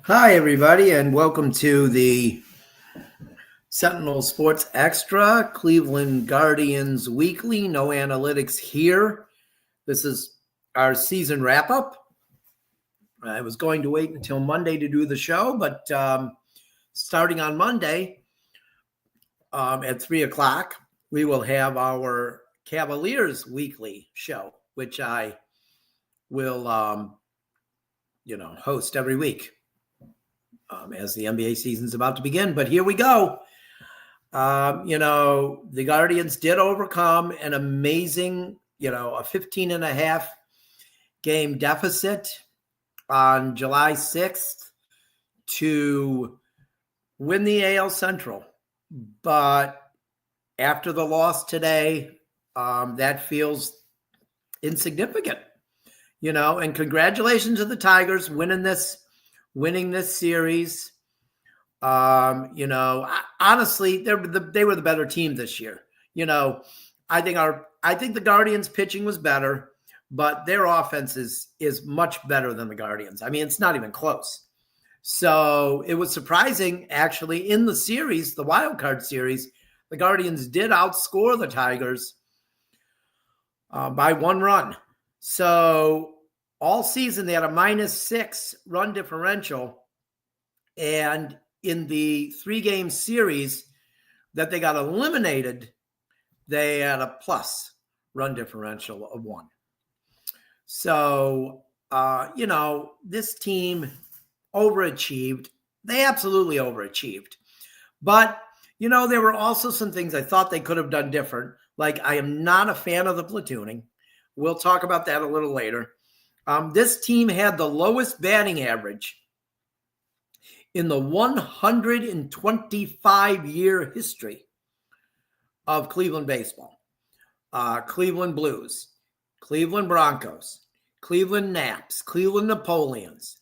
Hi, everybody, and welcome to the Sentinel Sports Extra, Cleveland Guardians Weekly. No analytics here. This is our season wrap-up. I was going to wait until Monday to do the show, but starting on Monday at 3 o'clock, we will have our Cavaliers Weekly show, which I will, host every week. As the NBA season's about to begin. But here we go. The Guardians did overcome an amazing, a 15 and a half game deficit on July 6th to win the AL Central. But after the loss today, that feels insignificant, and congratulations to the Tigers winning this series. Honestly, they were the better team this year. I think the Guardians pitching was better, but their offense is much better than the Guardians. I mean, it's not even close. So it was surprising, actually, in the series, the wild card series, the Guardians did outscore the Tigers by 1 run. So all season, they had a -6 run differential. And in the 3-game series that they got eliminated, they had a plus run differential of 1. So, this team overachieved. They absolutely overachieved. But, there were also some things I thought they could have done different. Like, I am not a fan of the platooning. We'll talk about that a little later. This team had the lowest batting average in the 125-year history of Cleveland baseball. Cleveland Blues, Cleveland Broncos, Cleveland Naps, Cleveland Napoleons,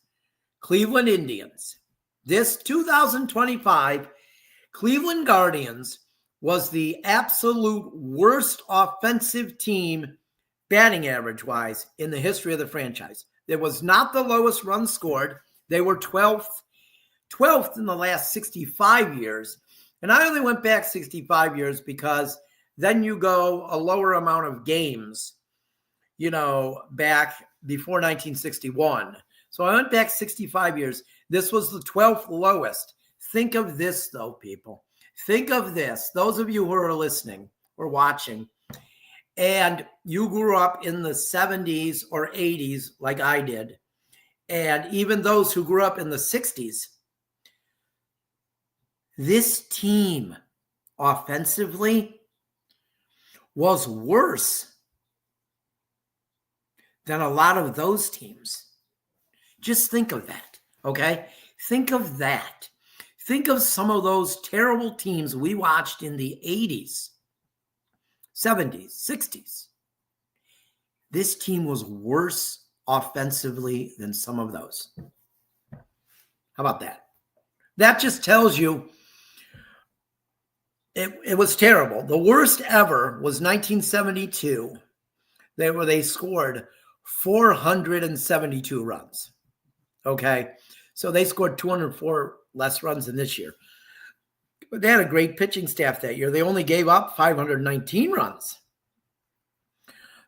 Cleveland Indians. This 2025 Cleveland Guardians was the absolute worst offensive team batting average-wise in the history of the franchise. It was not the lowest runs scored. They were 12th in the last 65 years. And I only went back 65 years because then you go a lower amount of games, back before 1961. So I went back 65 years. This was the 12th lowest. Think of this, though, people. Think of this. Those of you who are listening or watching, and you grew up in the 70s or 80s like I did, and even those who grew up in the 60s, this team offensively was worse than a lot of those teams. Just think of that, okay? Think of that. Think of some of those terrible teams we watched in the 80s. 70s, 60s. This team was worse offensively than some of those. How about that? That just tells you it was terrible. The worst ever was 1972, where they scored 472 runs. Okay? So they scored 204 less runs than this year. But they had a great pitching staff that year. They only gave up 519 runs.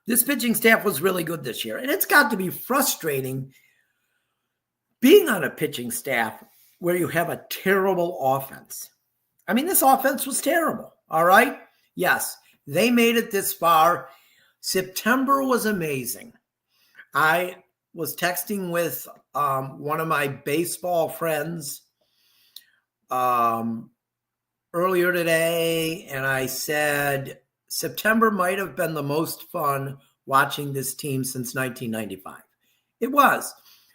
This pitching staff was really good this year. And it's got to be frustrating being on a pitching staff where you have a terrible offense. I mean, this offense was terrible, all right? Yes, they made it this far. September was amazing. I was texting with one of my baseball friends earlier today, and I said September might have been the most fun watching this team since 1995. It was.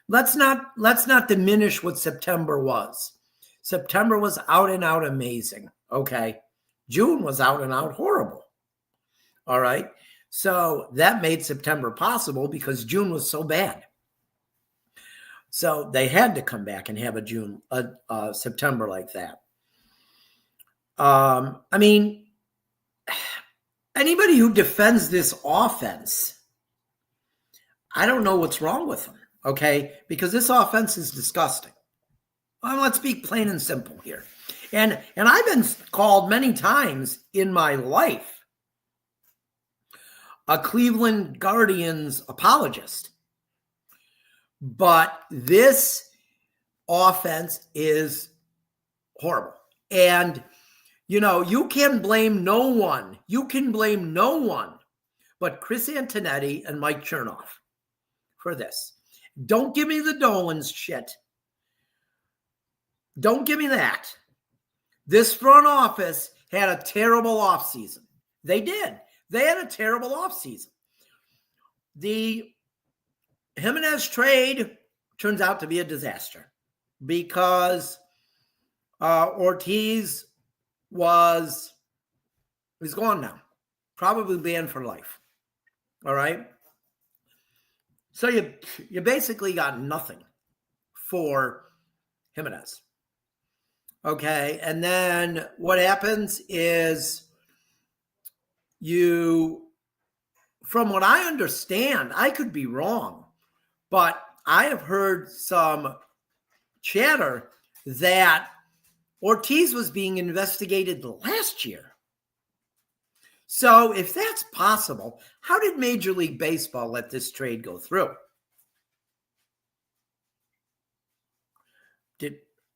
Let's not diminish what September was. September was out and out amazing. Okay. June was out and out horrible. All right. So that made September possible because June was so bad. So they had to come back and have a September like that. I mean, anybody who defends this offense, I don't know what's wrong with them, okay? Because this offense is disgusting. Well, let's be plain and simple here. And I've been called many times in my life a Cleveland Guardians apologist. But this offense is horrible. And, you can blame no one. You can blame no one but Chris Antonetti and Mike Chernoff for this. Don't give me the Dolans shit. Don't give me that. This front office had a terrible offseason. They did. They had a terrible offseason. The Jimenez trade turns out to be a disaster because Ortiz he's gone now. Probably banned for life. All right? So you basically got nothing for Jimenez. Okay, and then what happens is from what I understand, I could be wrong, but I have heard some chatter that Ortiz was being investigated last year. So if that's possible, how did Major League Baseball let this trade go through?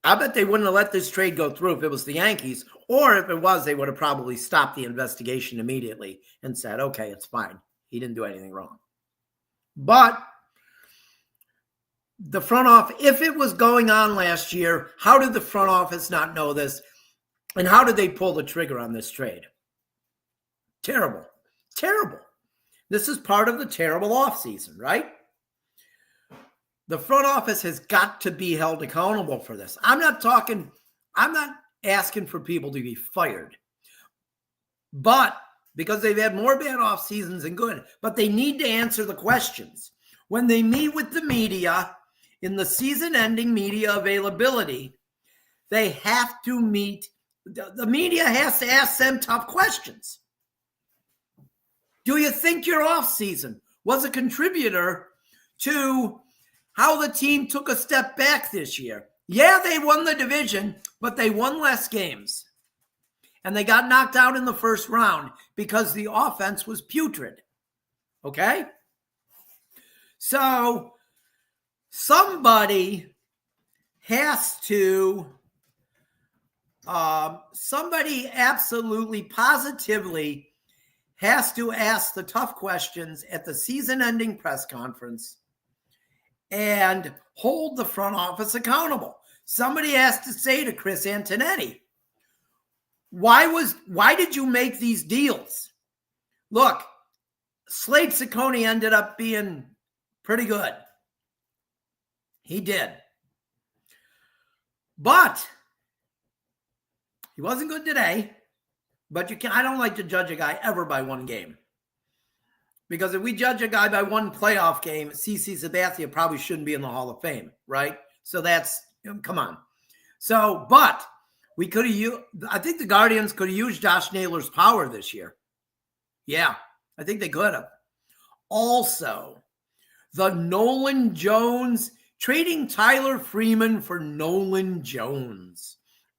I bet they wouldn't have let this trade go through if it was the Yankees, or if it was, they would have probably stopped the investigation immediately and said, okay, it's fine. He didn't do anything wrong. But the front office, if it was going on last year, how did the front office not know this? And how did they pull the trigger on this trade? Terrible. Terrible. This is part of the terrible offseason, right? The front office has got to be held accountable for this. I'm not asking for people to be fired. But because they've had more bad off seasons than good, but they need to answer the questions. When they meet with the media in the season-ending media availability, they have to meet, the media has to ask them tough questions. Do you think your offseason was a contributor to how the team took a step back this year? Yeah, they won the division, but they won less games. And they got knocked out in the first round because the offense was putrid. Okay? So somebody has to, somebody absolutely positively has to ask the tough questions at the season-ending press conference and hold the front office accountable. Somebody has to say to Chris Antonetti, why did you make these deals? Look, Slade Ciccone ended up being pretty good. He did. But he wasn't good today. But I don't like to judge a guy ever by one game. Because if we judge a guy by one playoff game, CC Sabathia probably shouldn't be in the Hall of Fame, right? So that's, come on. So, but we could have used, I think the Guardians could have used Josh Naylor's power this year. Yeah, I think they could have. Also, the Nolan Jones, trading Tyler Freeman for Nolan Jones.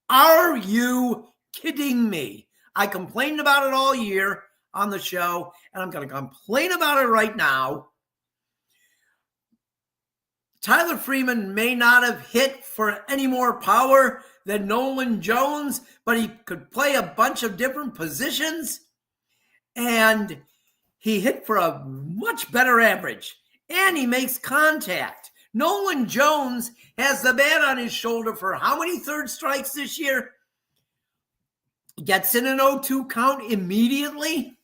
Are you kidding me? I complained about it all year on the show, and I'm going to complain about it right now. Tyler Freeman may not have hit for any more power than Nolan Jones, but he could play a bunch of different positions, and he hit for a much better average, and he makes contact. Nolan Jones has the bat on his shoulder for how many third strikes this year? Gets in an 0-2 count immediately?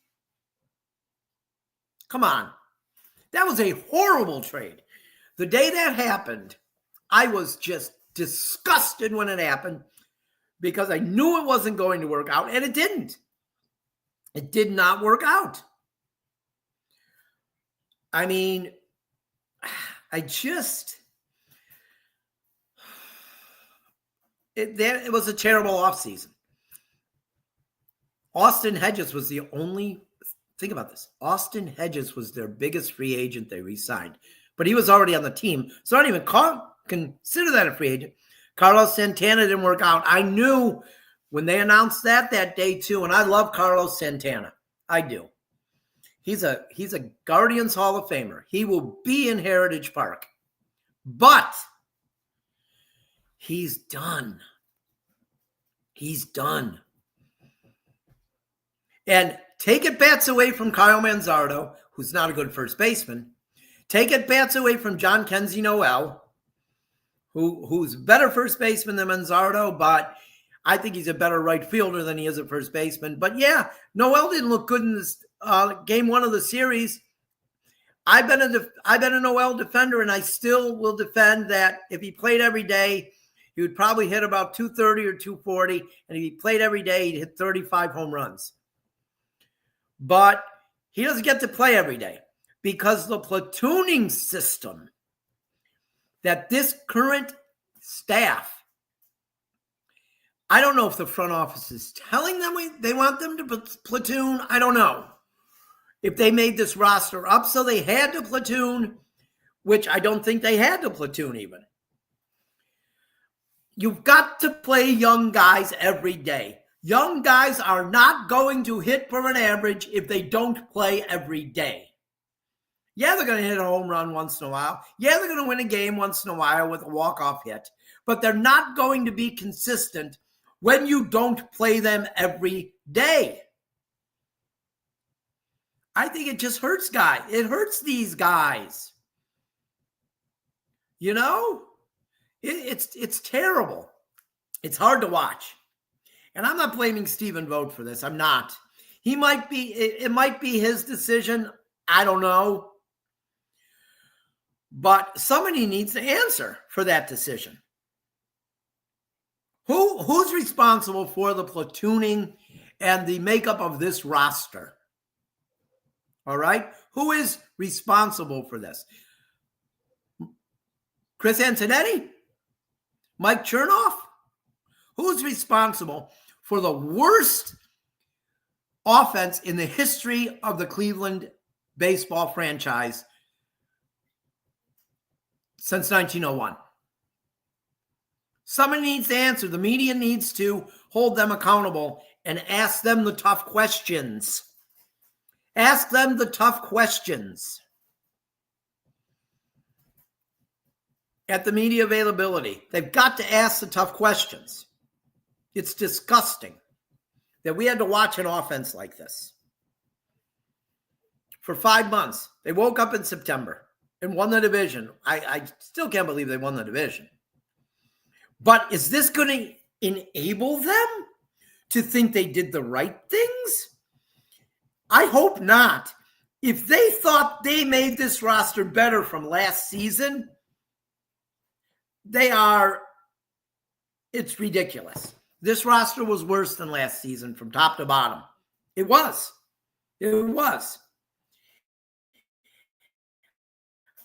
Come on. That was a horrible trade. The day that happened, I was just disgusted when it happened because I knew it wasn't going to work out, and it didn't. It did not work out. I mean, it was a terrible offseason. Austin Hedges was the only, think about this, Austin Hedges was their biggest free agent they re-signed, but he was already on the team, so I don't even consider that a free agent Carlos Santana didn't work out. I knew when they announced that day too, and I love Carlos Santana. I do. He's a Guardians Hall of Famer. He will be in Heritage Park. But he's done. He's done. And take at bats away from Kyle Manzardo, who's not a good first baseman. Take at bats away from John Kenzie Noel, who's a better first baseman than Manzardo, but I think he's a better right fielder than he is a first baseman. But yeah, Noel didn't look good in this game one of the series. I've been a Noel defender, and I still will defend that if he played every day, he would probably hit about 230 or 240, and if he played every day, he'd hit 35 home runs. But he doesn't get to play every day because the platooning system that this current staff, I don't know if the front office is telling them they want them to platoon. I don't know. If they made this roster up so they had to platoon, which I don't think they had to platoon even. You've got to play young guys every day. Young guys are not going to hit for an average if they don't play every day. Yeah, they're going to hit a home run once in a while. Yeah, they're going to win a game once in a while with a walk-off hit. But they're not going to be consistent when you don't play them every day. I think it just hurts guys. It hurts these guys. You know? It's terrible. It's hard to watch. And I'm not blaming Stephen Vogt for this. I'm not. It might be his decision. I don't know. But somebody needs to answer for that decision. Who's responsible for the platooning and the makeup of this roster? All right? Who is responsible for this? Chris Antonetti? Mike Chernoff? Who's responsible for the worst offense in the history of the Cleveland baseball franchise since 1901? Somebody needs to answer. The media needs to hold them accountable and ask them the tough questions. Ask them the tough questions. At the media availability, they've got to ask the tough questions. It's disgusting that we had to watch an offense like this for 5 months. They woke up in September and won the division. I still can't believe they won the division. But is this going to enable them to think they did the right things? I hope not. If they thought they made this roster better from last season, it's ridiculous. This roster was worse than last season from top to bottom. It was.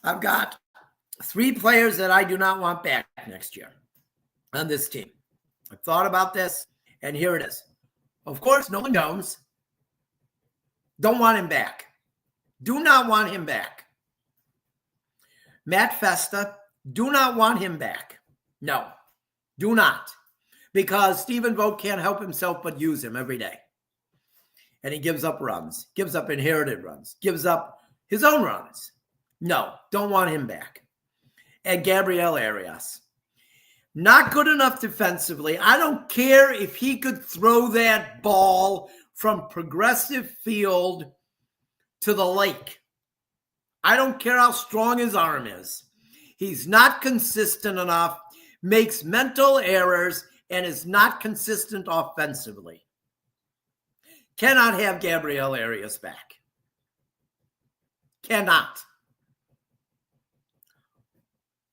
I've got 3 players that I do not want back next year on this team. I thought about this, and here it is. Of course, Nolan Jones. Don't want him back. Do not want him back. Matt Festa. Do not want him back. No, do not. Because Stephen Vogt can't help himself but use him every day. And he gives up runs, gives up inherited runs, gives up his own runs. No, don't want him back. And Gabriel Arias. Not good enough defensively. I don't care if he could throw that ball from Progressive Field to the lake. I don't care how strong his arm is. He's not consistent enough, makes mental errors, and is not consistent offensively. Cannot have Gabriel Arias back. Cannot.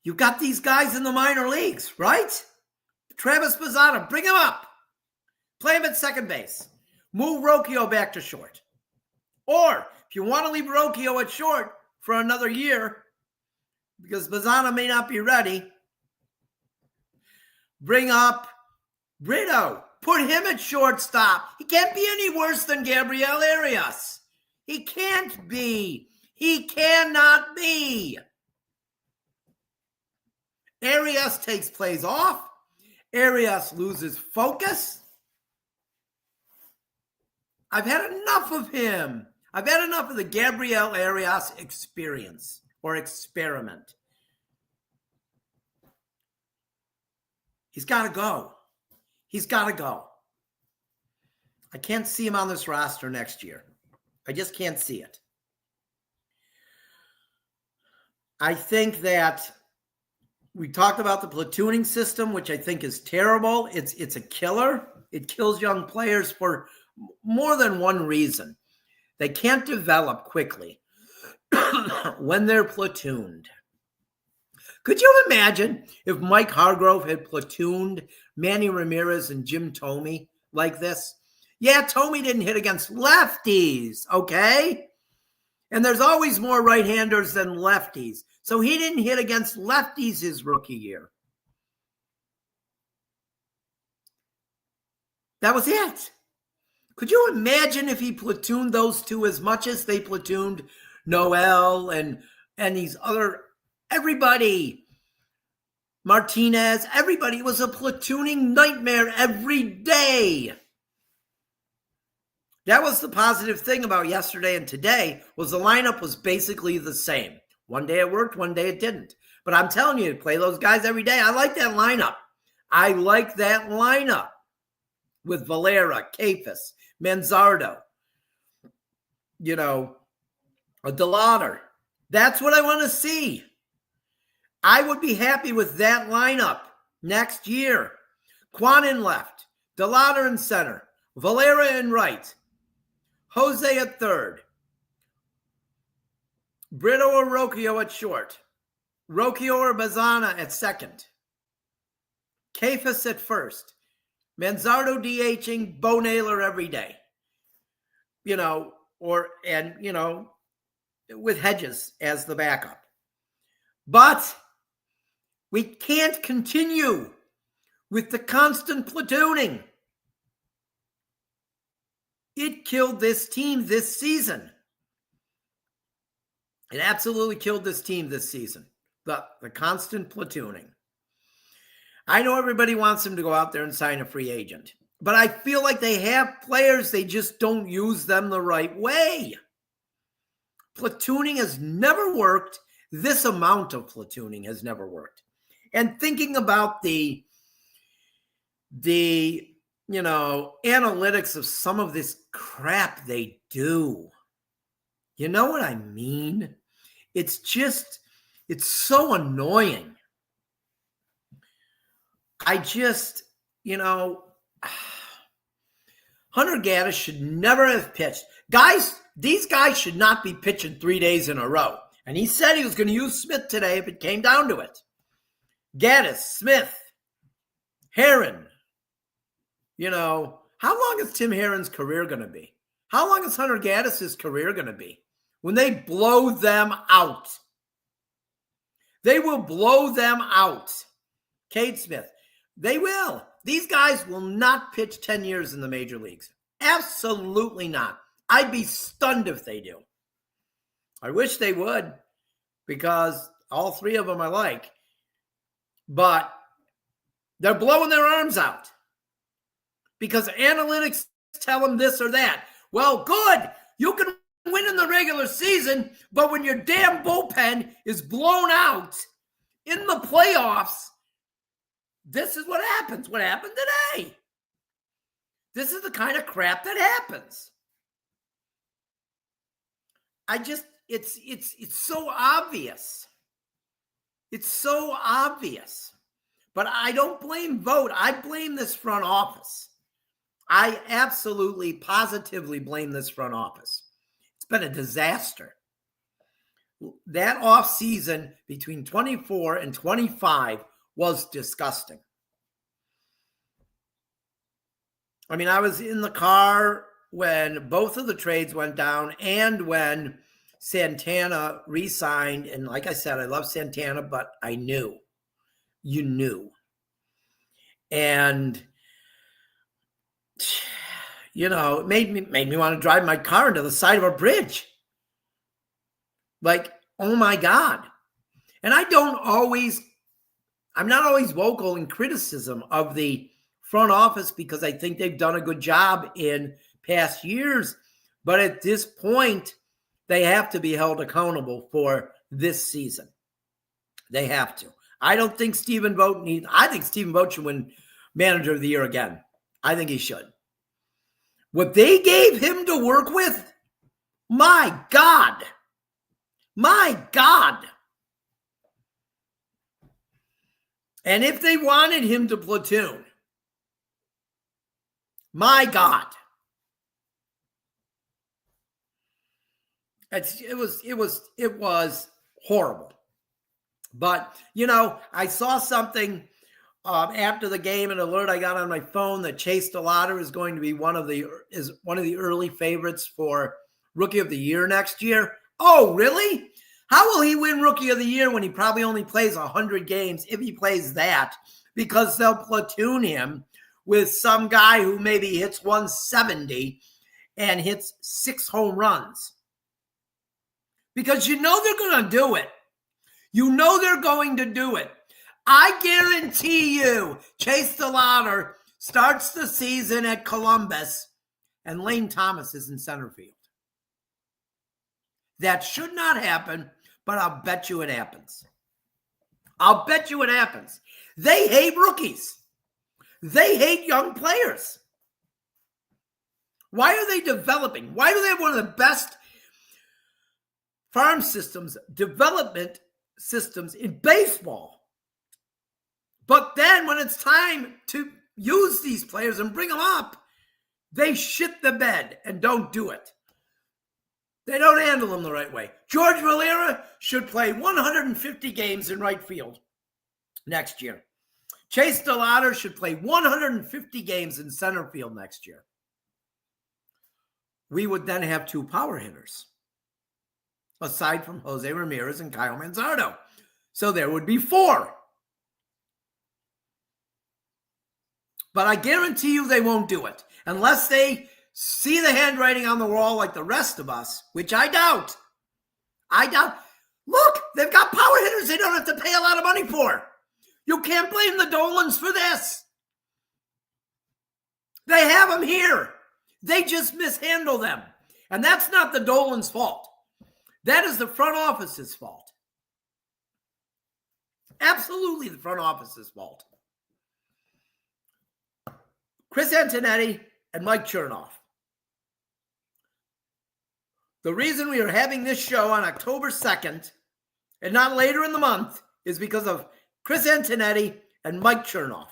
You got these guys in the minor leagues, right? Travis Bazzana, bring him up. Play him at second base. Move Rocchio back to short. Or if you want to leave Rocchio at short for another year, because Bazzana may not be ready, bring up Brito. Put him at shortstop. He can't be any worse than Gabriel Arias. He can't be. He cannot be. Arias takes plays off. Arias loses focus. I've had enough of him. I've had enough of the Gabriel Arias experience or experiment. He's got to go. He's got to go. I can't see him on this roster next year. I just can't see it. I think that we talked about the platooning system, which I think is terrible. It's a killer. It kills young players for more than one reason. They can't develop quickly when they're platooned. Could you imagine if Mike Hargrove had platooned Manny Ramirez and Jim Thome like this? Yeah, Thome didn't hit against lefties, okay? And there's always more right-handers than lefties. So he didn't hit against lefties his rookie year. That was it. Could you imagine if he platooned those two as much as they platooned Noel and these other, everybody, Martinez, everybody? It was a platooning nightmare every day. That was the positive thing about yesterday and today, was the lineup was basically the same. One day it worked, one day it didn't. But I'm telling you, to play those guys every day, I like that lineup. I like that lineup with Valera, Kefis, Manzardo, a DeLauder. That's what I want to see. I would be happy with that lineup next year. Quan in left, DeLauder in center, Valera in right, Jose at third, Brito or Rocchio at short, Rocchio or Bazana at second, Kefis at first, Manzardo DHing, Bo Naylor every day, with Hedges as the backup. But we can't continue with the constant platooning. It killed this team this season. It absolutely killed this team this season. The constant platooning. I know everybody wants him to go out there and sign a free agent, but I feel like they have players, they just don't use them the right way. Platooning has never worked. This amount of platooning has never worked. And thinking about the analytics of some of this crap they do. You know what I mean? It's so annoying. Hunter Gaddis should never have pitched. Guys, these guys should not be pitching 3 days in a row. And he said he was going to use Smith today if it came down to it. Gaddis, Smith, Herron. How long is Tim Herron's career going to be? How long is Hunter Gaddis' career going to be? When they blow them out. They will blow them out. Cade Smith. They will. These guys will not pitch 10 years in the major leagues. Absolutely not. I'd be stunned if they do. I wish they would, because all three of them I like. But they're blowing their arms out because analytics tell them this or that. Well, good. You can win in the regular season, but when your damn bullpen is blown out in the playoffs, this is what happens. What happened today? This is the kind of crap that happens. It's so obvious. It's so obvious. But I don't blame Vogt. I blame this front office. I absolutely, positively blame this front office. It's been a disaster. That offseason between 24 and 25 was disgusting. I mean, I was in the car when both of the trades went down and when Santana re-signed. And like I said, I love Santana, but I knew. You knew. And, it made me want to drive my car into the side of a bridge. Like, oh my God. And I don't always I'm not always vocal in criticism of the front office because I think they've done a good job in past years. But at this point, they have to be held accountable for this season. They have to. I don't think Stephen Vogt needs. I think Stephen Vogt should win Manager of the Year again. I think he should. What they gave him to work with, my God. My God. And if they wanted him to platoon, my God. It was horrible. But, you know, I saw something after the game, an alert I got on my phone that Chase DeLauder is going to be one of the early favorites for Rookie of the Year next year. Oh, really? How will he win Rookie of the Year when he probably only plays 100 games, if he plays that? Because they'll platoon him with some guy who maybe hits 170 and hits 6 home runs. Because you know they're going to do it. You know they're going to do it. I guarantee you, Chase DeLauder starts the season at Columbus and Lane Thomas is in center field. That should not happen, but I'll bet you it happens. I'll bet you it happens. They hate rookies. They hate young players. Why are they developing? Why do they have one of the best farm systems, development systems in baseball? But then when it's time to use these players and bring them up, they shit the bed and don't do it. They don't handle them the right way. George Valera should play 150 games in right field next year. Chase DeLauder should play 150 games in center field next year. We would then have 2 power hitters, aside from Jose Ramirez and Kyle Manzardo. So there would be 4. But I guarantee you they won't do it unless they see the handwriting on the wall like the rest of us, which I doubt. I doubt. Look, they've got power hitters they don't have to pay a lot of money for. You can't blame the Dolans for this. They have them here. They just mishandle them. And that's not the Dolans' fault. That is the front office's fault. Absolutely the front office's fault. Chris Antonetti and Mike Chernoff. The reason we are having this show on October 2nd and not later in the month is because of Chris Antonetti and Mike Chernoff.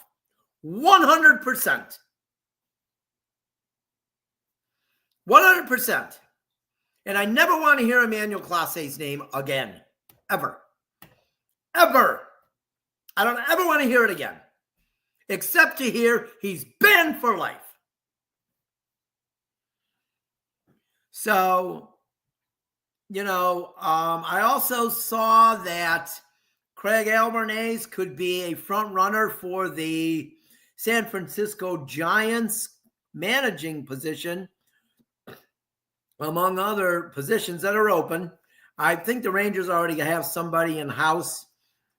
100%. 100%. And I never want to hear Emmanuel Classe's name again. Ever. Ever. I don't ever want to hear it again. Except to hear he's banned for life. So, you know, I also saw that Craig Albernays could be a front runner for the San Francisco Giants managing position, among other positions that are open. I think the Rangers already have somebody in house.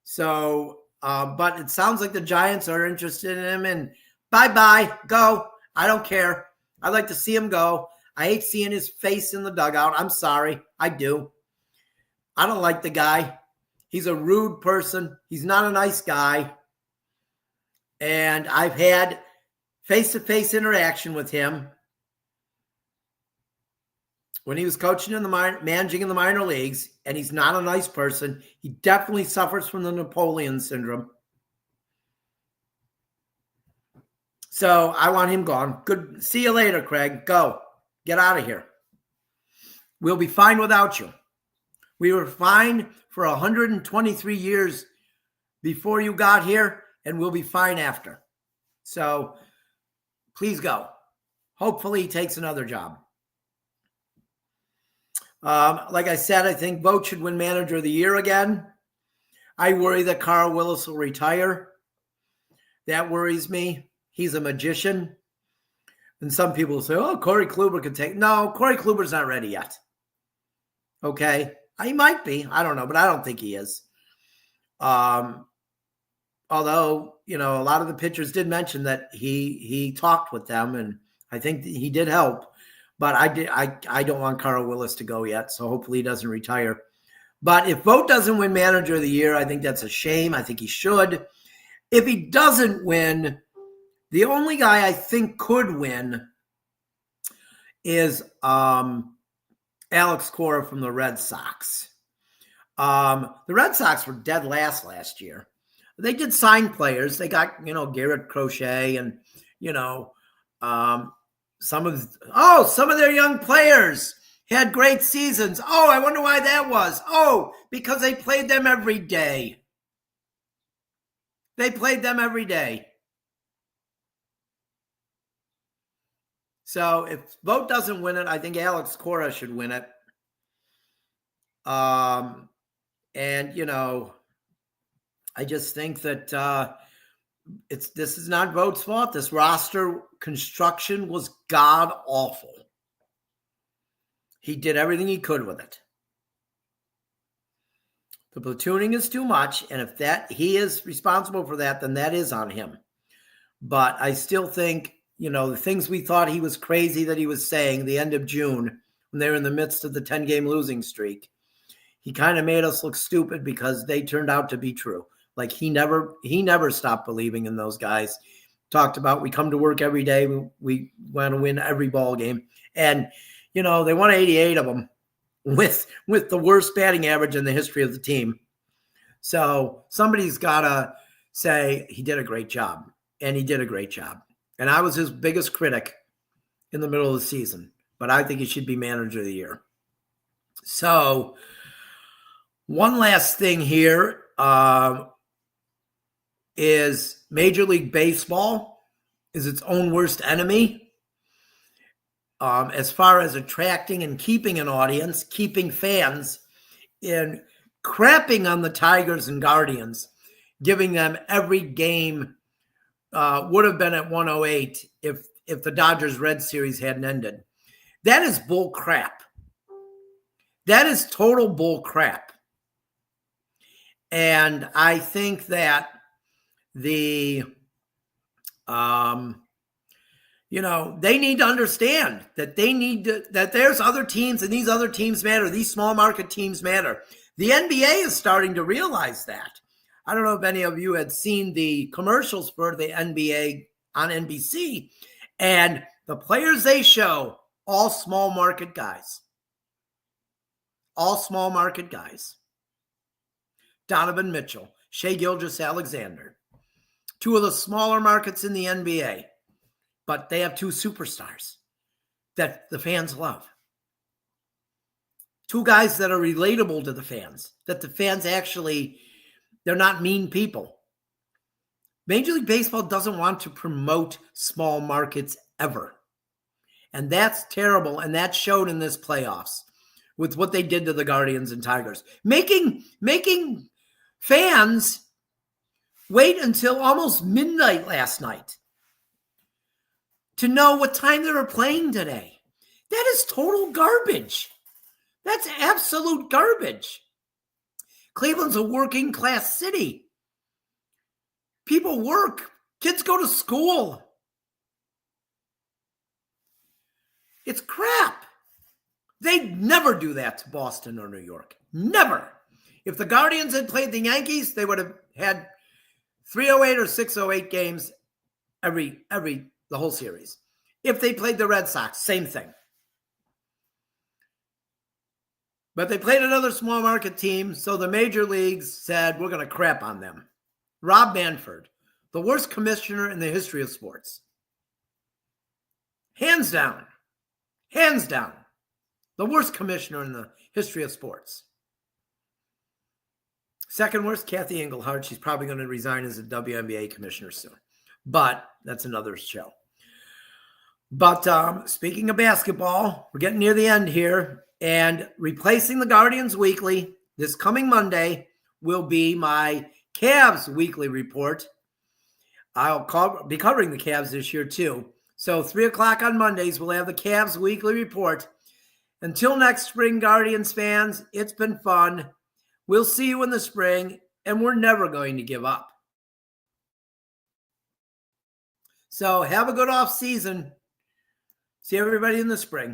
So, but it sounds like the Giants are interested in him, and bye-bye, go. I don't care. I'd like to see him go. I hate seeing his face in the dugout. I'm sorry. I do. I don't like the guy. He's a rude person. He's not a nice guy. And I've had face-to-face interaction with him when he was coaching in the managing in the minor leagues, and he's not a nice person. He definitely suffers from the Napoleon syndrome. So I want him gone. Good. See you later, Craig. Go. Get out of here. We'll be fine without you. We were fine for 123 years before you got here, and we'll be fine after. So please go. Hopefully he takes another job. Like I said, I think Vogt should win Manager of the Year again. I worry that Carl Willis will retire. That worries me. He's a magician. And some people say, oh, Corey Kluber could take. No, Corey Kluber's not ready yet. Okay. He might be. I don't know, but I don't think he is. Although, a lot of the pitchers did mention that he talked with them, and I think he did help. But I don't want Carl Willis to go yet, so hopefully he doesn't retire. But if Vogt doesn't win Manager of the Year, I think that's a shame. I think he should. If he doesn't win, the only guy I think could win is Alex Cora from the Red Sox. The Red Sox were dead last year. They did sign players. They got, Garrett Crochet and, some of their young players had great seasons. Oh, I wonder why that was. Oh, because they played them every day. They played them every day. So if Vogt doesn't win it, I think Alex Cora should win it. And, I just think that this is not Vogt's fault. This roster construction was god awful. He did everything he could with it. The platooning is too much, and if he is responsible for that, then that is on him. But I still think, the things we thought he was crazy that he was saying the end of June when they were in the midst of the 10-game losing streak, he kind of made us look stupid because they turned out to be true. Like he never stopped believing in those guys. Talked about we come to work every day. We want to win every ball game. And, they won 88 of them with the worst batting average in the history of the team. So somebody's got to say he did a great job. And he did a great job. And I was his biggest critic in the middle of the season. But I think he should be Manager of the Year. So one last thing here. Is Major League Baseball is its own worst enemy as far as attracting and keeping an audience, keeping fans, and crapping on the Tigers and Guardians, giving them every game would have been at 108 if the Dodgers-Red series hadn't ended. That is bull crap. That is total bull crap. And I think that they need to understand that that there's other teams and these other teams matter. These small market teams matter. The NBA is starting to realize that. I don't know if any of you had seen the commercials for the NBA on NBC, and the players they show, all small market guys. All small market guys. Donovan Mitchell, Shai Gilgeous-Alexander. Two of the smaller markets in the NBA, but they have two superstars that the fans love. Two guys that are relatable to the fans, that the fans actually, they're not mean people. Major League Baseball doesn't want to promote small markets ever. And that's terrible, and that showed in this playoffs with what they did to the Guardians and Tigers. Making fans wait until almost midnight last night to know what time they were playing today. That is total garbage. That's absolute garbage. Cleveland's a working class city. People work. Kids go to school. It's crap. They'd never do that to Boston or New York. Never. If the Guardians had played the Yankees, they would have had 308 or 608 games the whole series. If they played the Red Sox, same thing. But they played another small market team, so the major leagues said, we're going to crap on them. Rob Manfred, the worst commissioner in the history of sports. Hands down. Hands down. The worst commissioner in the history of sports. Second worst, Kathy Engelhard. She's probably going to resign as a WNBA commissioner soon. But that's another show. But speaking of basketball, we're getting near the end here. And replacing the Guardians Weekly this coming Monday will be my Cavs Weekly Report. I'll be covering the Cavs this year too. So 3 o'clock on Mondays, we'll have the Cavs Weekly Report. Until next spring, Guardians fans, it's been fun. We'll see you in the spring, and we're never going to give up. So have a good off season. See everybody in the spring.